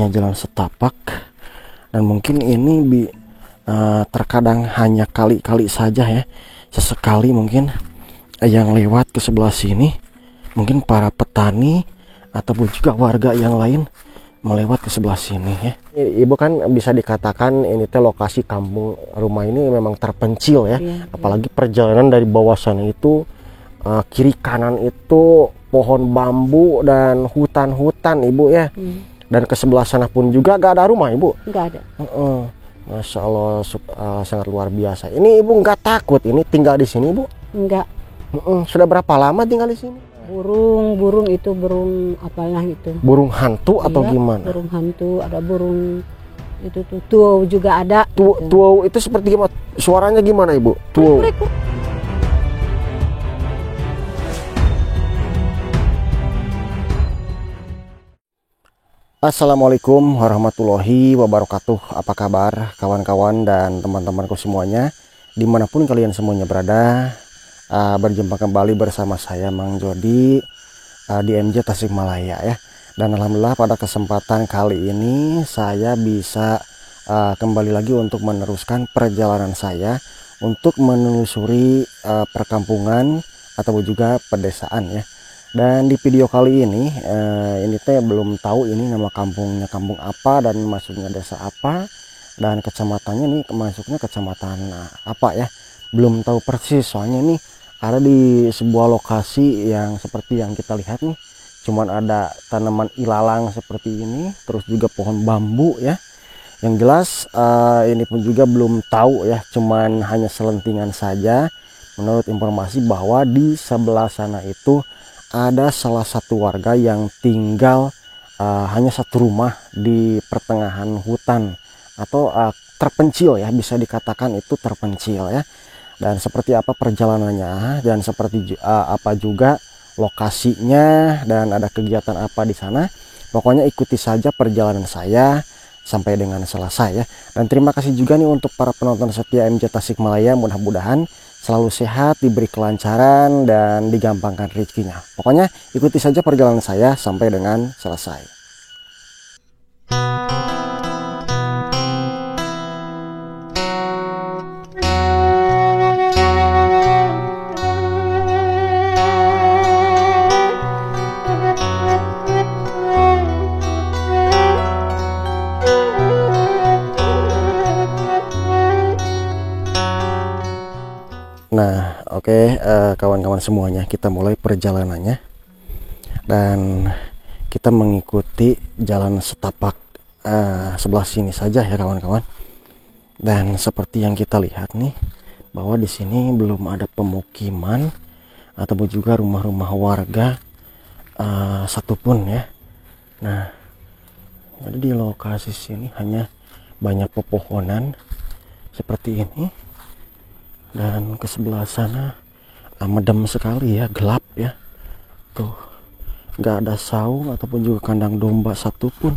hanya jalan setapak, dan mungkin ini terkadang hanya kali-kali saja ya, sesekali mungkin yang lewat ke sebelah sini, mungkin para petani ataupun juga warga yang lain melewat ke sebelah sini ya. Ibu kan bisa dikatakan ini teh lokasi kampung rumah ini memang terpencil ya, apalagi perjalanan dari bawah sana itu kiri kanan itu pohon bambu dan hutan-hutan Ibu ya. Dan ke sebelah sana pun juga gak ada rumah Ibu. Gak ada. Masya Allah, sangat luar biasa. Ini Ibu nggak takut ini tinggal di sini Ibu? Enggak. Sudah berapa lama tinggal di sini? Burung itu burung apalah itu. Burung hantu atau gimana? Burung hantu, ada burung itu tuau juga ada. Tuau itu seperti gimana? Suaranya gimana Ibu? Tuau. Assalamualaikum warahmatullahi wabarakatuh. Apa kabar kawan-kawan dan teman-temanku semuanya, dimanapun kalian semuanya berada. Berjumpa kembali bersama saya Mang Jody di MJ Tasikmalaya ya. Dan alhamdulillah pada kesempatan kali ini saya bisa kembali lagi untuk meneruskan perjalanan saya untuk menelusuri perkampungan atau juga pedesaan ya. Dan di video kali ini teh belum tahu ini nama kampungnya kampung apa dan masuknya desa apa, dan kecamatannya nih masuknya kecamatan apa ya, belum tahu persis. Soalnya ini ada di sebuah lokasi yang seperti yang kita lihat nih, cuman ada tanaman ilalang seperti ini, terus juga pohon bambu ya. Yang jelas ini pun juga belum tahu ya, cuman hanya selentingan saja. Menurut informasi bahwa di sebelah sana itu ada salah satu warga yang tinggal hanya satu rumah di pertengahan hutan atau terpencil ya, bisa dikatakan itu terpencil ya. Dan seperti apa perjalanannya dan seperti apa juga lokasinya dan ada kegiatan apa di sana, pokoknya ikuti saja perjalanan saya sampai dengan selesai ya. Dan terima kasih juga nih untuk para penonton setia MJ Tasikmalaya, mudah-mudahan selalu sehat, diberi kelancaran dan digampangkan rezekinya. Pokoknya ikuti saja perjalanan saya sampai dengan selesai. Nah, oke, kawan-kawan semuanya, kita mulai perjalanannya dan kita mengikuti jalan setapak sebelah sini saja ya kawan-kawan. Dan seperti yang kita lihat nih, bahwa di sini belum ada pemukiman ataupun juga rumah-rumah warga satupun ya. Nah, jadi di lokasi sini hanya banyak pepohonan seperti ini. Dan ke sebelah sana medem sekali ya, gelap ya. Tuh, nggak ada saung ataupun juga kandang domba satupun.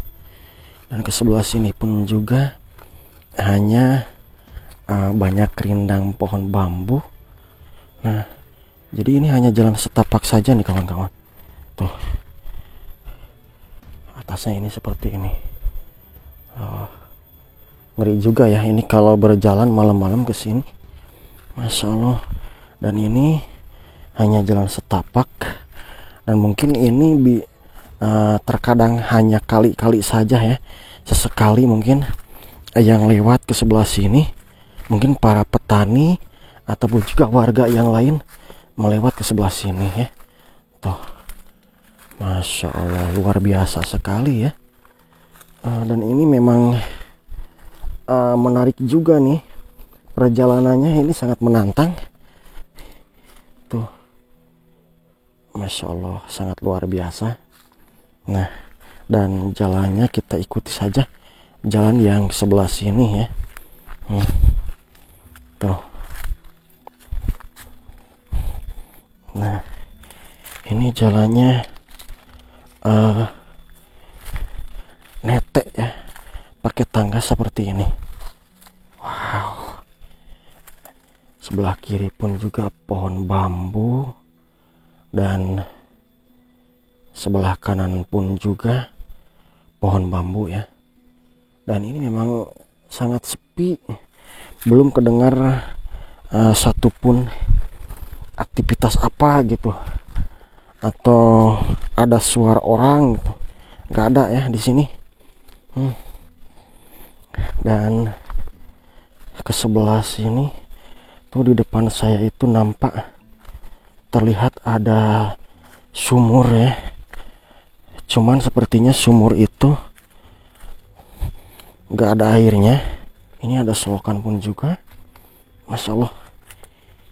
Dan ke sebelah sini pun juga hanya banyak rindang pohon bambu. Nah, jadi ini hanya jalan setapak saja nih kawan-kawan. Tuh, atasnya ini seperti ini. Ngeri juga ya ini kalau berjalan malam-malam ke sini. Masya Allah. Dan ini hanya jalan setapak, dan mungkin ini terkadang hanya kali-kali saja ya, sesekali mungkin yang lewat ke sebelah sini, mungkin para petani ataupun juga warga yang lain melewat ke sebelah sini ya. Tuh, Masya Allah, luar biasa sekali ya. Dan ini memang menarik juga nih. Perjalanannya ini sangat menantang. Tuh, Masya Allah, sangat luar biasa. Nah, dan jalannya kita ikuti saja, jalan yang sebelah sini ya. Tuh. Nah, ini jalannya netek ya, pakai tangga seperti ini. Wow. Sebelah kiri pun juga pohon bambu, dan sebelah kanan pun juga pohon bambu ya. Dan ini memang sangat sepi, belum kedengar satupun aktivitas apa gitu, atau ada suara orang gitu. Nggak ada ya di sini. Dan ke sebelah sini tuh di depan saya itu nampak terlihat ada sumur ya. Cuman sepertinya sumur itu nggak ada airnya. Ini ada selokan pun juga. Masya Allah,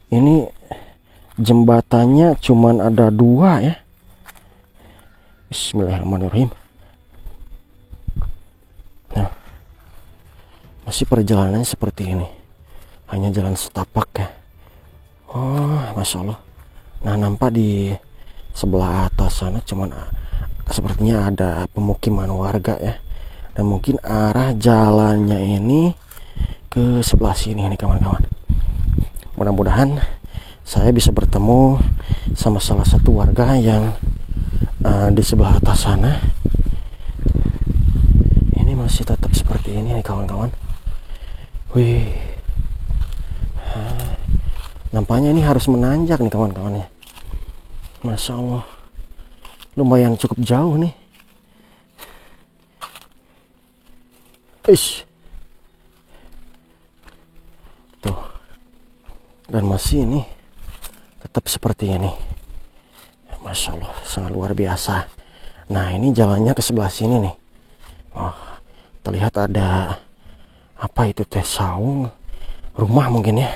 ini jembatannya cuman ada 2 ya. Bismillahirrahmanirrahim. Nah, masih perjalanannya seperti ini, hanya jalan setapak ya. Oh, Masya Allah. Nah, nampak di sebelah atas sana cuman sepertinya ada pemukiman warga ya. Dan mungkin arah jalannya ini ke sebelah sini nih kawan-kawan. Mudah-mudahan saya bisa bertemu sama salah satu warga yang di sebelah atas sana. Ini masih tetap seperti ini nih kawan-kawan. Wih, nampaknya ini harus menanjak nih kawan-kawan ya. Masya Allah, lumayan cukup jauh nih. Ish. Tuh. Dan masih ini tetap seperti ini. Masya Allah, sangat luar biasa. Nah, ini jalannya ke sebelah sini nih. Oh, terlihat ada apa itu teh, saung, rumah mungkin ya.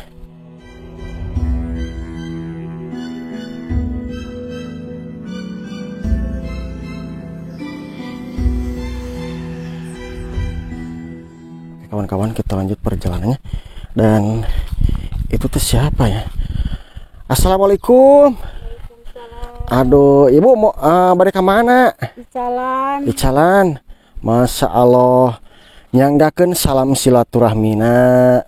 Kawan-kawan, kita lanjut perjalanannya. Dan itu tuh siapa ya? Assalamualaikum. Aduh, ibu mau balik ke mana? Jalan. Di jalan. Masya Allah, nyanggakeun salam silaturahmina.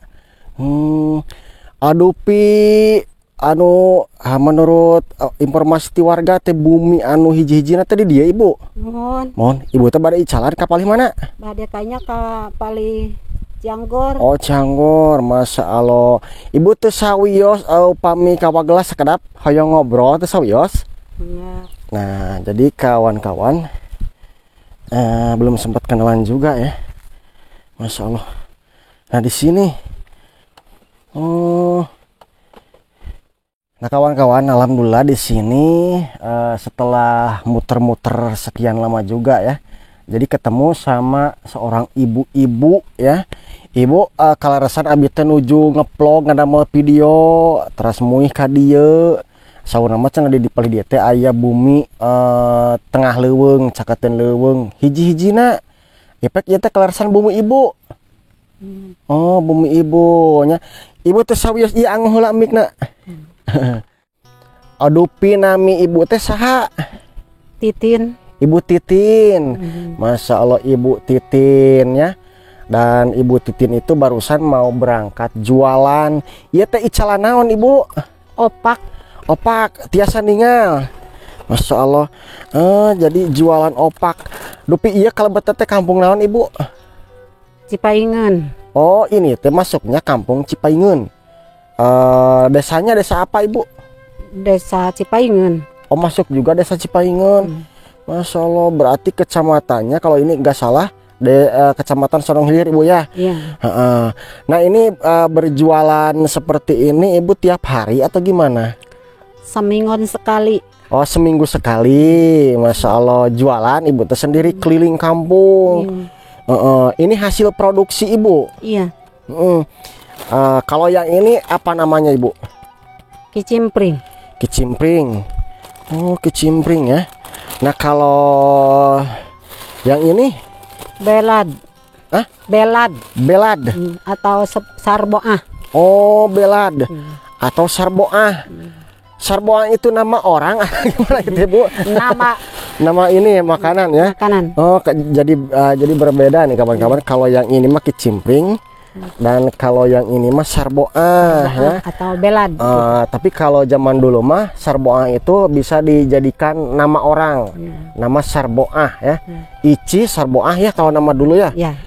Aduh pi, anu menurut informasi ti warga teh bumi anu hiji-hijina tadi dia ibu. Mohon, ibu teh bade jalan ka palih mana? Bade kayaknya ka palih Janggor. Oh, Janggor, Masya Allah. Ibu teh sawios upami kawagelas sakedap hoyong ngobrol teh sawios. Ya. Nah, jadi kawan-kawan belum sempat kenalan juga ya. Masya Allah. Nah, di sini. Oh. Nah, kawan-kawan, alhamdulillah di sini setelah muter-muter sekian lama juga ya. Jadi ketemu sama seorang ibu-ibu ya. Ibu kalaresan abi teh nuju ngeplog ngadamel video terus muih ka dieu. Saurna mah cenah di palih dieu teh aya bumi tengah leuweung, cakateun leuweung. Hiji-hijina efek ieu teh kalaresan bumi ibu. Oh, bumi ibu nya. Ibu teh sawios ieu angeuh heula mikna. Aduh pi nami ibu teh saha? Titin. Ibu Titin. Masya Allah, Ibu Titin ya. Dan Ibu Titin itu barusan mau berangkat jualan. Iya teh icalan naon ibu? Opak. Opak, tiasa ningal. Masya Allah. Jadi jualan opak. Dupi iya kalau teh kampung naon ibu? Cipaingeun. Oh, ini teh masuknya kampung Cipaingeun. Desanya desa apa ibu? Desa Cipaingeun. Oh, masuk juga desa Cipaingeun. Masya Allah, berarti kecamatannya kalau ini nggak salah kecamatan Sorong Hilir ibu ya. Iya. Nah, ini berjualan seperti ini ibu tiap hari atau gimana? Seminggu sekali. Oh, seminggu sekali. Masya Allah, jualan ibu tersendiri keliling kampung. Ini hasil produksi ibu. Iya. Kalau yang ini apa namanya ibu? Kicimpring. Kicimpring. Oh, kicimpring ya. Nah, kalau yang ini Belad. Hah? Belad. Belad. Atau sarboah. Oh, belad. Atau sarboah. Sarboah itu nama orang gimana gitu ibu? Nama ini makanan ya. Makanan. Oh, jadi berbeda nih kawan-kawan. Kalau yang ini mah kicimpring, Dan kalau yang ini mah sarboah ya. Atau belad. Tapi kalau zaman dulu mah sarboah itu bisa dijadikan nama orang, nama sarboah ya. Ici sarboah ya kalau nama dulu ya. Ya.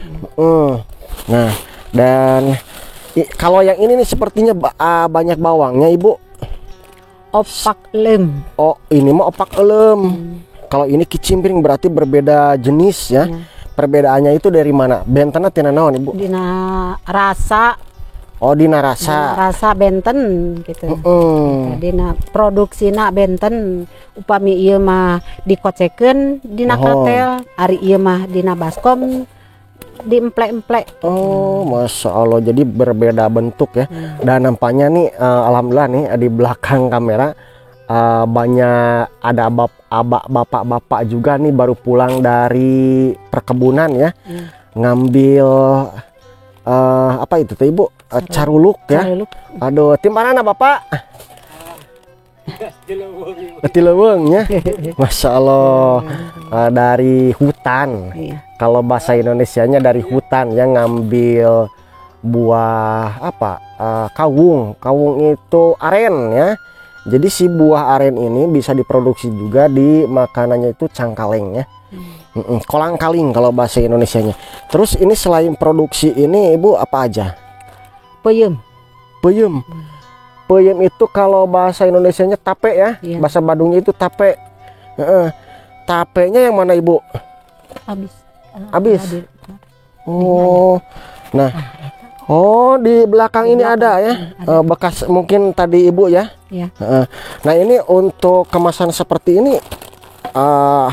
Nah, dan kalau yang ini nih sepertinya banyak bawangnya Ibu. Opak lem. Oh, ini mah opak elem. Kalau ini kicimpring berarti berbeda jenis ya. Perbedaannya itu dari mana? Bentena tina naon Ibu? Dina rasa. Oh, dina rasa. Rasa benten gitu. Dina produksina benten. Upami ieu mah dikocekeun dina katel, ari ieu mah dina baskom diemplek-emplek. Oh, Masya Allah, jadi berbeda bentuk ya. Dan nampaknya nih alhamdulillah nih di belakang kamera banyak ada bapak-bapak juga nih baru pulang dari perkebunan ya. Ngambil apa itu tuh Ibu? Caruluk ya. Caruluk. Aduh, tim mana Bapak? Tileweng ya. Masya Allah, dari hutan. Kalau bahasa Indonesianya dari hutan yang ngambil buah apa? Kawung. Kawung itu aren ya. Jadi si buah aren ini bisa diproduksi juga di makanannya itu cangkaleng ya. Kolang-kaling kalau bahasa Indonesianya. Terus ini selain produksi ini Ibu apa aja? Peyem. Peyem. Peyem itu kalau bahasa Indonesianya tape ya. Bahasa Badungnya itu tape. Tapenya yang mana Ibu? Habis. Oh. Nah. Oh, di belakang ini ada ya. Bekas mungkin tadi Ibu ya. Nah, ini untuk kemasan seperti ini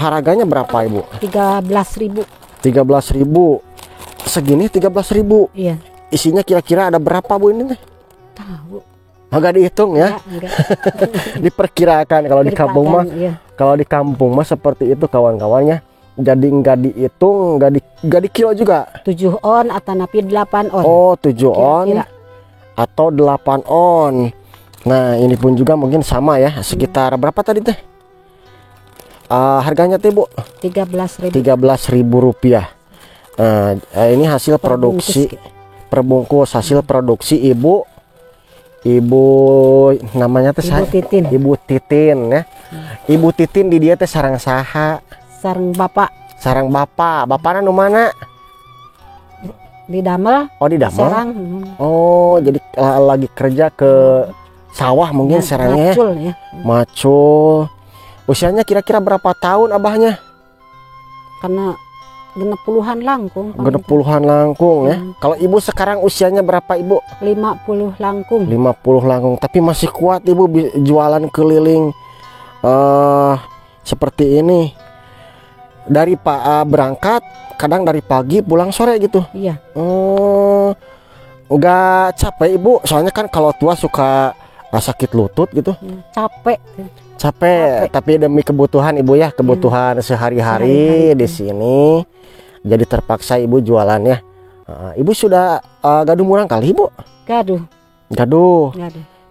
harganya berapa Ibu? 13.000. 13.000. Segini 13.000. Iya. Isinya kira-kira ada berapa Bu ini nih? Tahu. Agak dihitung ya. Enggak. Diperkirakan kalau di kampung mah. Iya. Kalau di kampung mah seperti itu kawan-kawannya. Jadi enggak dihitung, enggak di kilo juga. 7 on atau napi 8 on. Oh, 7 on Kira-kira. atau 8 on. Nah, ini pun juga mungkin sama ya, sekitar berapa tadi teh? Harganya teh Bu? 13.000. 13.000 rupiah. Ini hasil produksi perbungkus hasil produksi Ibu namanya teh Ibu Titin. Ibu Titin ya. Ibu Titin di dia teh sarang saha? Sarang bapak Sarang bapakna nu mana? di damel. Oh, di damel. Serang. Oh, jadi lagi kerja ke sawah mungkin serangnya. Macul ya. Macul. Usianya kira-kira berapa tahun abahnya? Karena genep puluhan langkung. Genep puluhan langkung ya. Kalau Ibu sekarang usianya berapa Ibu? 50 langkung. 50 langkung. Tapi masih kuat Ibu jualan keliling seperti ini. Dari berangkat kadang dari pagi pulang sore gitu. Iya. Enggak capek Ibu, soalnya kan kalau tua suka sakit lutut gitu. Capek. Tapi demi kebutuhan Ibu ya, kebutuhan sehari-hari di sini. Jadi terpaksa Ibu jualan ya. Ibu sudah gaduh murang kali Ibu? Gaduh.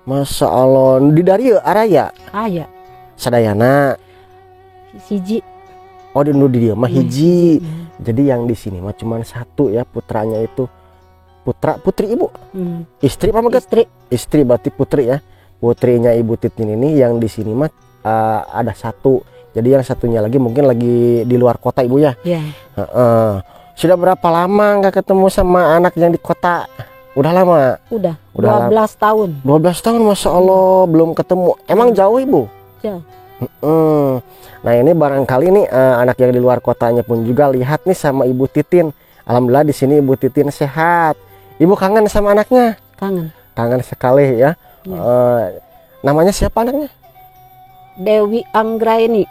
Masya Allah, di dari araya. Aya. Sadayana. Siji. Oh, di dia mah hiji. Jadi yang di sini mah cuma satu ya, putranya itu. Putri Ibu. Istri apa enggak? Istri berarti putri ya. Putrinya Ibu Titin ini yang di sini mah ada satu. Jadi yang satunya lagi mungkin lagi di luar kota Ibu ya. Iya. Sudah berapa lama nggak ketemu sama anak yang di kota? Udah lama? Udah 12 tahun. 12 tahun Masya Allah belum ketemu. Emang jauh Ibu? Jauh. Nah, ini barangkali nih anak yang di luar kotanya pun juga lihat nih sama Ibu Titin. Alhamdulillah di sini Ibu Titin sehat. Ibu kangen sama anaknya? Kangen sekali ya. Namanya siapa anaknya? Dewi Anggraini.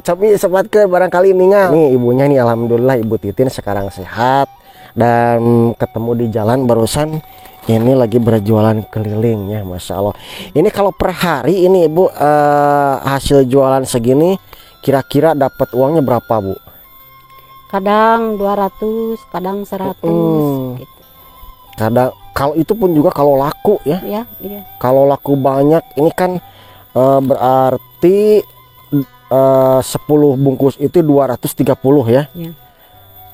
Coba sempat ke barangkali ningal. Nih ibunya nih alhamdulillah Ibu Titin sekarang sehat dan ketemu di jalan barusan. Ini lagi berjualan keliling ya, Masya Allah. Ini kalau per hari ini Ibu hasil jualan segini kira-kira dapat uangnya berapa Bu? Kadang 200, kadang 100 gitu. Kadang kalau itu pun juga kalau laku ya. Iya. Kalau laku banyak ini kan berarti 10 bungkus itu 230 ya.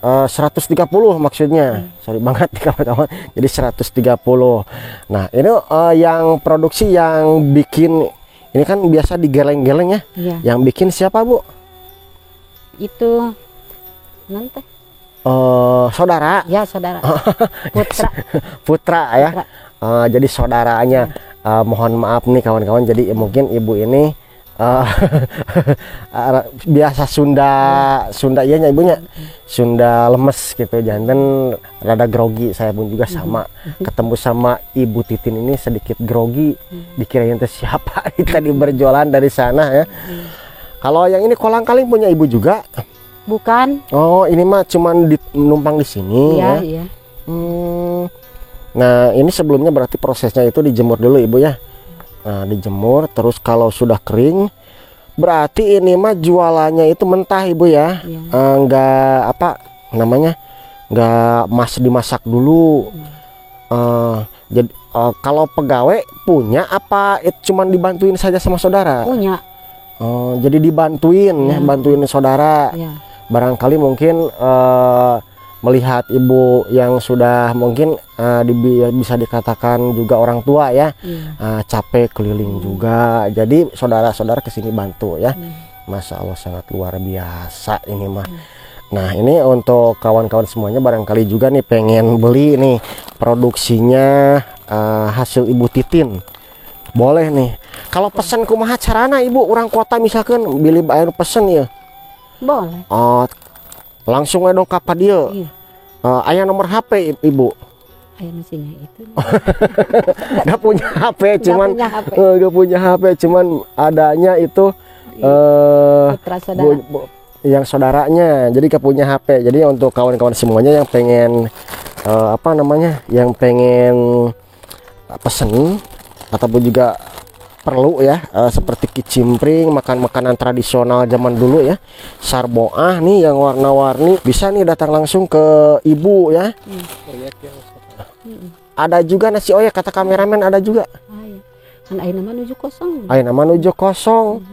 130 maksudnya. Sorry banget kawan-kawan. Jadi 130. Nah, ini yang produksi yang bikin ini kan biasa digeleng-geleng ya. Iya. Yang bikin siapa, Bu? Itu nanti. Saudara. Ya, saudara. Putra. Putra ya. Jadi saudaranya. Mohon maaf nih kawan-kawan. Jadi mungkin ibu ini biasa Sunda iya nya ibunya. Sunda lemes gitu, jantan rada grogi. Saya pun juga sama. Ketemu sama Ibu Titin ini sedikit grogi. Dikirain teh siapa tadi berjualan dari sana ya. Kalau yang ini kolang-kaling punya ibu juga? Bukan. Oh, ini mah cuman numpang di sini Iya, ya. iya. Nah, ini sebelumnya berarti prosesnya itu dijemur dulu ibu ya. Nah, dijemur terus kalau sudah kering berarti ini mah jualannya itu mentah ibu ya. Iya. Enggak apa namanya, enggak dimasak dulu. Jadi kalau pegawai punya apa itu cuman dibantuin saja sama saudara? Punya. Jadi dibantuin ya, Ya. bantuin saudara. Ya. Barangkali mungkin melihat ibu yang sudah mungkin bisa dikatakan juga orang tua ya, capek keliling juga, jadi saudara-saudara kesini bantu ya. Masya Allah sangat luar biasa ini mah. Nah, ini untuk kawan-kawan semuanya barangkali juga nih pengen beli nih produksinya hasil Ibu Titin, boleh nih. Kalau pesan kumaha carana ibu, orang kota misalkan beli air pesen ya, Boleh. langsung dong ka dia. Iya. Ayah nomor HP ibu? Ayo mesinnya itu. Gak punya HP, cuman punya HP. Gak punya HP, cuman adanya itu Putra saudara. yang saudaranya, jadi gak punya HP. Jadi untuk kawan-kawan semuanya yang pengen apa namanya, yang pengen pesen ataupun juga perlu ya, seperti kicimpring, makanan tradisional zaman dulu ya, sarboah nih yang warna-warni, bisa nih datang langsung ke ibu ya. Ada juga nasi oyek, kata kameramen ada juga. Ayo. Kan ayo nama menuju kosong. Ayo nama nuju kosong.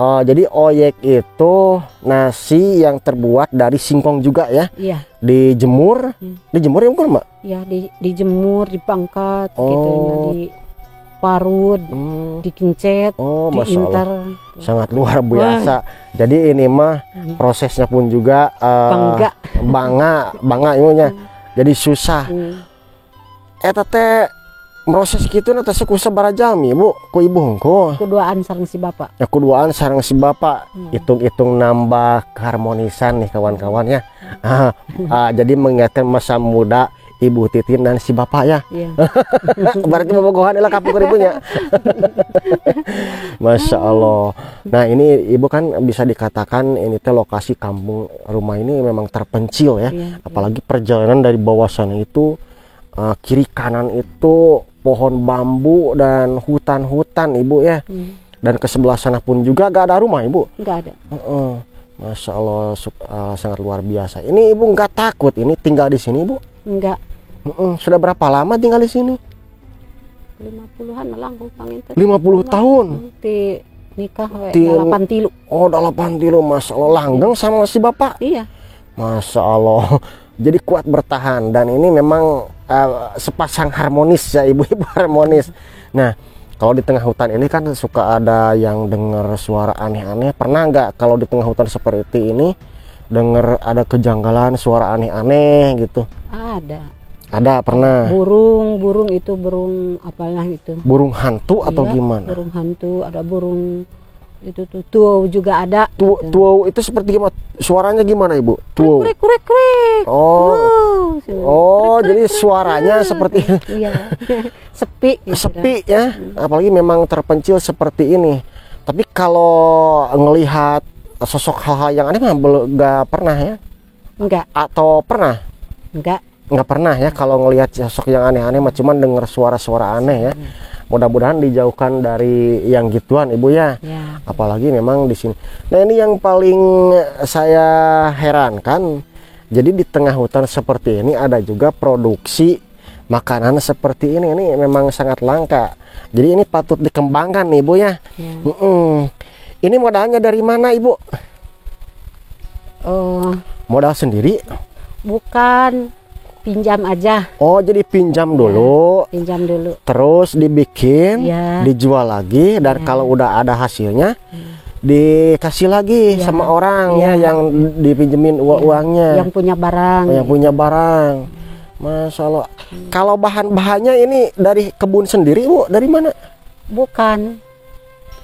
Jadi oyek itu nasi yang terbuat dari singkong juga ya. Iya. Dijemur, dijemur ya mbak? Ya, dijemur, dipangkat Oh. gitu, di parut, dikincet, Masya diinter. Allah, sangat luar biasa. Jadi ini mah prosesnya pun juga bangga ibunya. Jadi susah. Eta teh proses gitu nanti sekusa barajami bu, ku ibu hongko. Keduaan sareng si bapak. Ya keduaan sareng si bapak, hitung-hitung nambah keharmonisan nih kawan-kawan ya. Jadi mengingatkan masa muda Ibu Titin dan si bapak ya. Iya. Berarti bobogohan lah kapuk ibunya. Masya Allah. Nah, ini ibu kan bisa dikatakan ini teh lokasi kampung rumah ini memang terpencil ya. Iya. Apalagi perjalanan dari bawah sana itu kiri kanan itu pohon bambu dan hutan-hutan ibu ya. Dan ke sebelah sana pun juga gak ada rumah ibu. Enggak ada. Masya Allah sangat luar biasa. Ini ibu nggak takut ini tinggal di sini ibu? Enggak. Sudah berapa lama tinggal di sini? 50-an melangkung pangin. 50 tahun. Ti nikah Ti- 8 tilu. Oh, 8 tilu, Masya Allah, langgeng sama si bapak. Iya. Masya Allah. Jadi kuat bertahan dan ini memang sepasang harmonis ya, ibu-ibu harmonis. Nah, kalau di tengah hutan ini kan suka ada yang dengar suara aneh-aneh. Pernah nggak kalau di tengah hutan seperti ini dengar ada kejanggalan, suara aneh-aneh gitu? Ada, pernah. Burung itu burung apalah itu. Burung hantu atau Iya, gimana? Burung hantu, ada burung itu tuh juga ada. Tuau itu seperti gimana? Suaranya gimana ibu? Tuau. Krek krek krek. Jadi suaranya seperti Iya. Sepi. Gitu sepi ya. Apalagi memang terpencil seperti ini. Tapi kalau ngelihat sosok hal-hal yang aneh mah nggak pernah ya? Enggak. Atau pernah? Nggak pernah ya kalau ngelihat sosok yang aneh-aneh mah cuman dengar suara-suara aneh ya. Mudah-mudahan dijauhkan dari yang gituan ibu ya. Apalagi memang di sini. Nah, ini yang paling saya herankan. Jadi di tengah hutan seperti ini ada juga produksi makanan seperti ini. Ini memang sangat langka. Jadi ini patut dikembangkan nih ibu ya. Ini modalnya dari mana ibu? Modal sendiri? Bukan, pinjam aja. Oh, jadi pinjam dulu, Pinjam dulu. terus dibikin, Ya. dijual lagi, dan Ya. kalau udah ada hasilnya dikasih lagi Ya. sama orang ya Ya. yang dipinjemin uangnya, Yang punya barang. yang punya barang. Masya Allah. Kalau bahan-bahannya ini dari kebun sendiri, Bu? Dari mana? Bukan,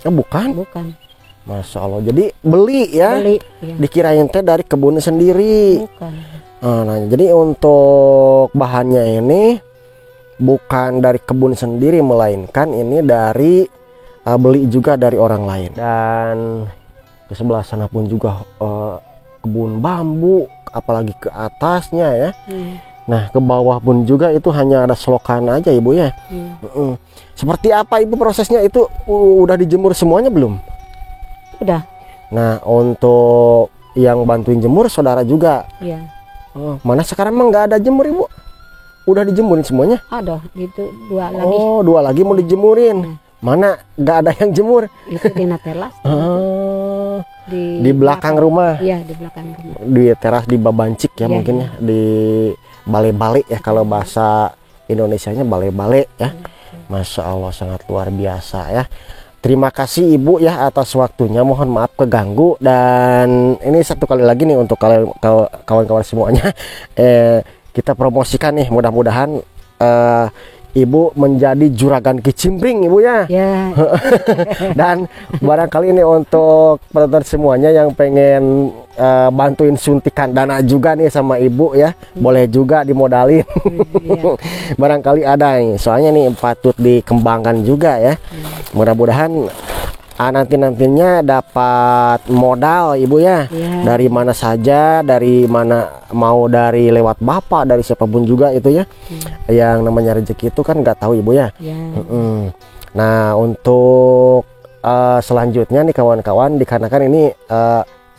Oh, bukan. bukan. Masya Allah. Jadi beli ya? Beli. Ya. Dikirain teh dari kebun sendiri. Bukan. Nah, jadi untuk bahannya ini bukan dari kebun sendiri, melainkan ini dari beli juga dari orang lain. Dan di sebelah sana pun juga kebun bambu, apalagi ke atasnya ya. Nah, ke bawah pun juga itu hanya ada selokan aja, Ibu ya. Seperti apa Ibu prosesnya itu? Udah dijemur semuanya belum? Udah. Nah, untuk yang bantuin jemur saudara juga. Ya. Oh, mana sekarang mah nggak ada jemur, Ibu? Udah dijemurin semuanya? Ada itu 2 lagi. Oh, 2 lagi mau dijemurin. Mana nggak ada yang jemur? Itu di teras. Di belakang rumah. Iya, di belakang rumah. Di teras, di babancik ya, Iya, mungkin ya, di bale-bale ya, kalau bahasa Indonesianya bale-bale ya. Masya Allah, sangat luar biasa ya. Terima kasih Ibu ya atas waktunya, mohon maaf keganggu. Dan ini satu kali lagi nih untuk kawan-kawan semuanya, kita promosikan nih, mudah-mudahan Ibu menjadi juragan kicimpring, Ibu ya. Ya. Dan barangkali ini untuk penonton semuanya yang pengen bantuin suntikan dana juga nih sama Ibu ya, boleh juga dimodalin. Ya. Barangkali ada nih, soalnya nih patut dikembangkan juga ya. Mudah-mudahan nantinya dapat modal Ibu ya. Ya. Dari mana saja, dari mana, mau dari lewat bapak, dari siapapun juga itu ya. Yang namanya rezeki itu kan nggak tahu Ibu ya. Ya. Nah, untuk selanjutnya nih kawan-kawan, dikarenakan ini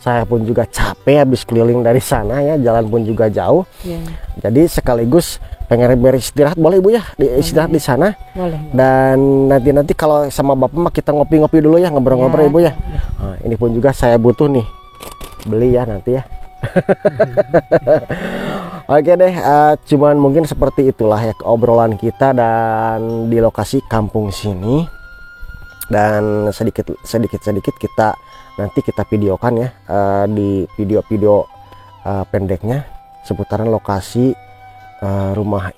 saya pun juga capek habis keliling dari sana ya, jalan pun juga jauh. Ya. Jadi sekaligus pengen beristirahat, boleh Ibu ya, istirahat di sana. Boleh. Dan nanti kalau sama Bapak mah kita ngopi-ngopi dulu ya, ngobrol-ngobrol Ya. Ibu ya. Nah, ini pun juga saya butuh nih, beli ya nanti ya. Oke deh, cuman mungkin seperti itulah ya obrolan kita dan di lokasi kampung sini. Dan sedikit kita nanti kita videokan ya, di video-video pendeknya seputaran lokasi rumah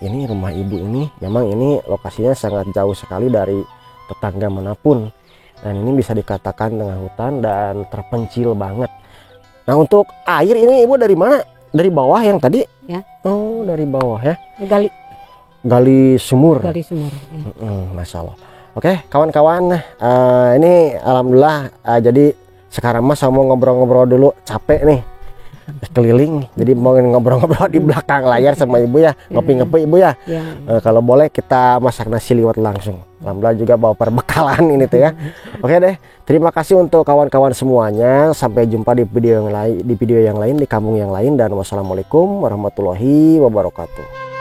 Ibu ini. Memang ini lokasinya sangat jauh sekali dari tetangga manapun, dan ini bisa dikatakan tengah hutan dan terpencil banget. Nah, untuk air ini Ibu dari mana? Dari bawah yang tadi? Ya. Oh, dari bawah ya. Gali Sumur. sumur. Ya. Masya Allah. Oke, kawan-kawan, ini alhamdulillah, jadi sekarang mas saya mau ngobrol-ngobrol dulu, capek nih keliling, jadi mau ngobrol-ngobrol di belakang layar sama Ibu ya, ngopi-ngopi Ibu ya. Ya. Kalau boleh kita masak nasi liwet langsung, alhamdulillah juga bawa perbekalan ini tuh ya. Oke deh, terima kasih untuk kawan-kawan semuanya, sampai jumpa di video yang lain, di kampung yang lain, dan wassalamualaikum warahmatullahi wabarakatuh.